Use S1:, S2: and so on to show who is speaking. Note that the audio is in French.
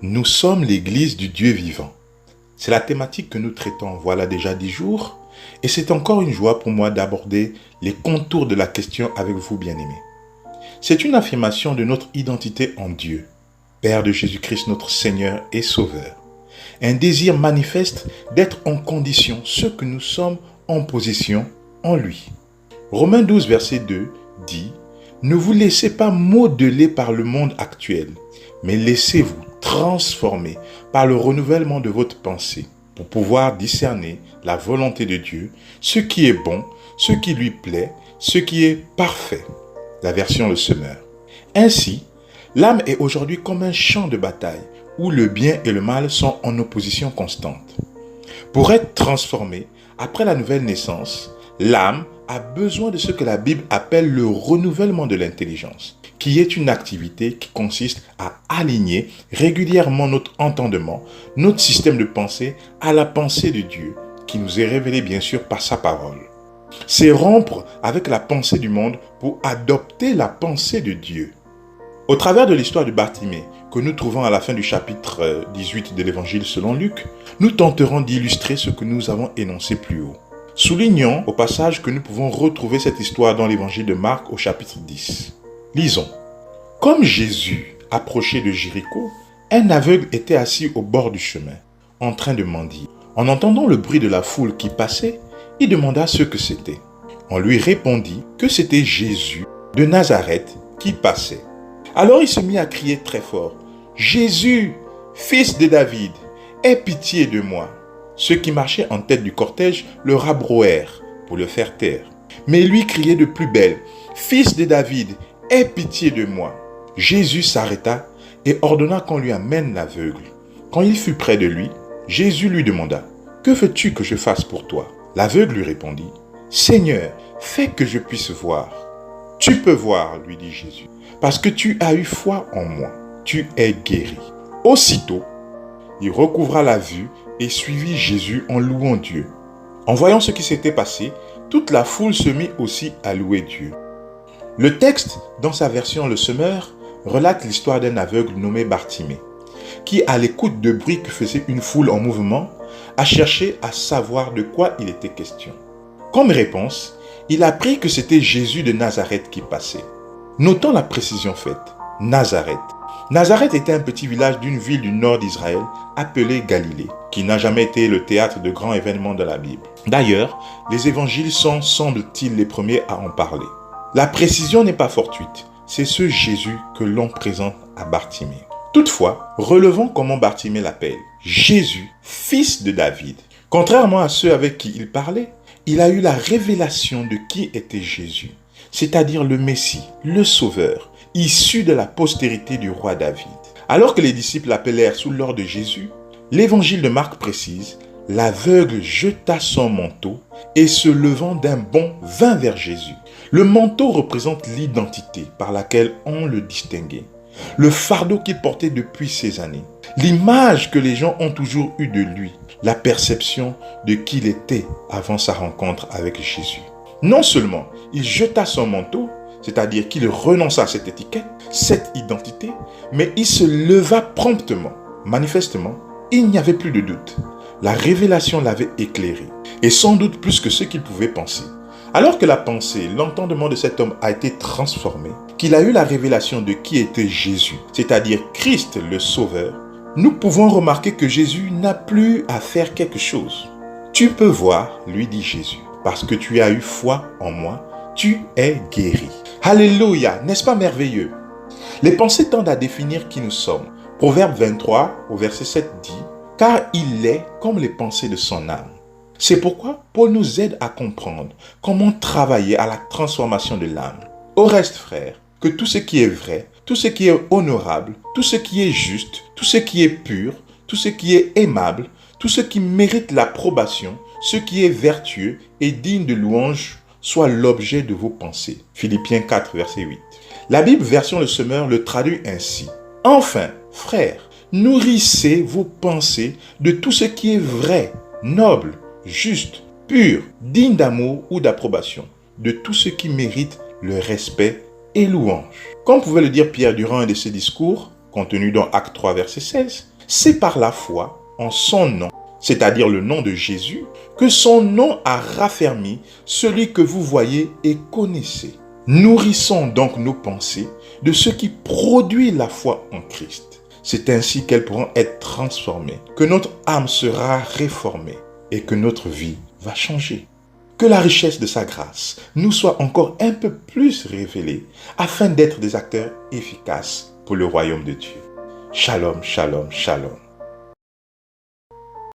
S1: Nous sommes l'Église du Dieu vivant. C'est la thématique que nous traitons voilà déjà 10 jours et c'est encore une joie pour moi d'aborder les contours de la question avec vous bien-aimés. C'est une affirmation de notre identité en Dieu, Père de Jésus-Christ notre Seigneur et Sauveur. Un désir manifeste d'être en condition ce que nous sommes en position en lui. Romains 12 verset 2 dit « Ne vous laissez pas modeler par le monde actuel, mais laissez-vous transformer par le renouvellement de votre pensée pour pouvoir discerner la volonté de Dieu, ce qui est bon, ce qui lui plaît, ce qui est parfait. » La version Le Semeur. Ainsi, l'âme est aujourd'hui comme un champ de bataille où le bien et le mal sont en opposition constante. Pour être transformée, après la nouvelle naissance, l'âme a besoin de ce que la Bible appelle le renouvellement de l'intelligence, qui est une activité qui consiste à aligner régulièrement notre entendement, notre système de pensée à la pensée de Dieu, qui nous est révélée bien sûr par sa parole. C'est rompre avec la pensée du monde pour adopter la pensée de Dieu. Au travers de l'histoire de Bartimée, que nous trouvons à la fin du chapitre 18 de l'Évangile selon Luc, nous tenterons d'illustrer ce que nous avons énoncé plus haut. Soulignons au passage que nous pouvons retrouver cette histoire dans l'Évangile de Marc au chapitre 10. Lisons. Comme Jésus approchait de Jéricho, un aveugle était assis au bord du chemin, en train de mendier. En entendant le bruit de la foule qui passait, il demanda ce que c'était. On lui répondit que c'était Jésus de Nazareth qui passait. Alors il se mit à crier très fort, « Jésus, fils de David, aie pitié de moi !» Ceux qui marchaient en tête du cortège le rabrouèrent pour le faire taire. Mais lui criait de plus belle, « Fils de David, aie pitié de moi !» Jésus s'arrêta et ordonna qu'on lui amène l'aveugle. Quand il fut près de lui, Jésus lui demanda, « Que veux-tu que je fasse pour toi ?» L'aveugle lui répondit, « Seigneur, fais que je puisse voir. »« Tu peux voir, lui dit Jésus, parce que tu as eu foi en moi. Tu es guéri. » Aussitôt, il recouvra la vue et suivit Jésus en louant Dieu. En voyant ce qui s'était passé, toute la foule se mit aussi à louer Dieu. Le texte, dans sa version Le Semeur, relate l'histoire d'un aveugle nommé Bartimée, qui, à l'écoute de bruit que faisait une foule en mouvement, a cherché à savoir de quoi il était question. Comme réponse, il apprit que c'était Jésus de Nazareth qui passait. Notons la précision faite. Nazareth. Nazareth était un petit village d'une ville du nord d'Israël appelée Galilée, qui n'a jamais été le théâtre de grands événements de la Bible. D'ailleurs, les évangiles sont, semble-t-il, les premiers à en parler. La précision n'est pas fortuite, c'est ce Jésus que l'on présente à Bartimée. Toutefois, relevons comment Bartimée l'appelle, Jésus, fils de David. Contrairement à ceux avec qui il parlait, il a eu la révélation de qui était Jésus, c'est-à-dire le Messie, le Sauveur, issu de la postérité du roi David. Alors que les disciples l'appelèrent sous l'ordre de Jésus, l'évangile de Marc précise, l'aveugle jeta son manteau et se levant d'un bond vint vers Jésus. Le manteau représente l'identité par laquelle on le distinguait, le fardeau qu'il portait depuis ces années, l'image que les gens ont toujours eue de lui, la perception de qui il était avant sa rencontre avec Jésus. Non seulement il jeta son manteau, c'est-à-dire qu'il renonça à cette étiquette, cette identité, mais il se leva promptement. Manifestement, il n'y avait plus de doute. La révélation l'avait éclairé, et sans doute plus que ce qu'il pouvait penser. Alors que la pensée, l'entendement de cet homme a été transformé, qu'il a eu la révélation de qui était Jésus, c'est-à-dire Christ le Sauveur, nous pouvons remarquer que Jésus n'a plus à faire quelque chose. « Tu peux voir, lui dit Jésus, parce que tu as eu foi en moi, tu es guéri. » Alléluia, n'est-ce pas merveilleux? Les pensées tendent à définir qui nous sommes. Proverbe 23 au verset 7 dit « Car il est comme les pensées de son âme. » C'est pourquoi Paul nous aide à comprendre comment travailler à la transformation de l'âme. Au reste, frères, que tout ce qui est vrai, tout ce qui est honorable, tout ce qui est juste, tout ce qui est pur, tout ce qui est aimable, tout ce qui mérite l'approbation, ce qui est vertueux et digne de louange, soit l'objet de vos pensées. Philippiens 4, verset 8. La Bible version Le Semeur le traduit ainsi. Enfin, frères, nourrissez vos pensées de tout ce qui est vrai, noble, juste, pur, digne d'amour ou d'approbation, de tout ce qui mérite le respect et louange. Comme pouvait le dire Pierre durant un de ses discours, contenu dans Acte 3, verset 16. C'est par la foi en son nom, c'est-à-dire le nom de Jésus, que son nom a raffermi celui que vous voyez et connaissez. Nourrissons donc nos pensées de ce qui produit la foi en Christ. C'est ainsi qu'elles pourront être transformées, que notre âme sera réformée et que notre vie va changer. Que la richesse de sa grâce nous soit encore un peu plus révélée afin d'être des acteurs efficaces pour le royaume de Dieu. Shalom, shalom, shalom.